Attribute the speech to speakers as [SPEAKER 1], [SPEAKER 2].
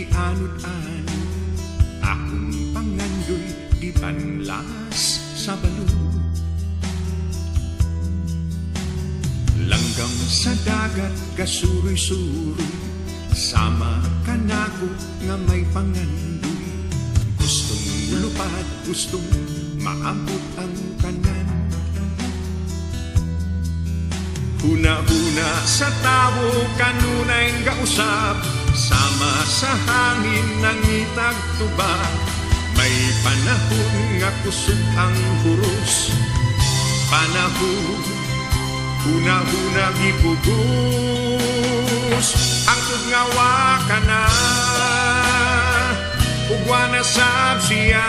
[SPEAKER 1] gianud-an akong pangandoy di banlas sa balod. Langgam sa dagat kasuroy-suroy, sama ka nako nga may pangandoy. Gustong lupad, gustong maabot ang tanan. Huna-huna sa tao kanunay gausap, sama sa hangin ng itag tuba. May panahon nga kusog ang huros, panahon huna-huna gipugos. Ang tugnawa ka na, ugwa na sab siya.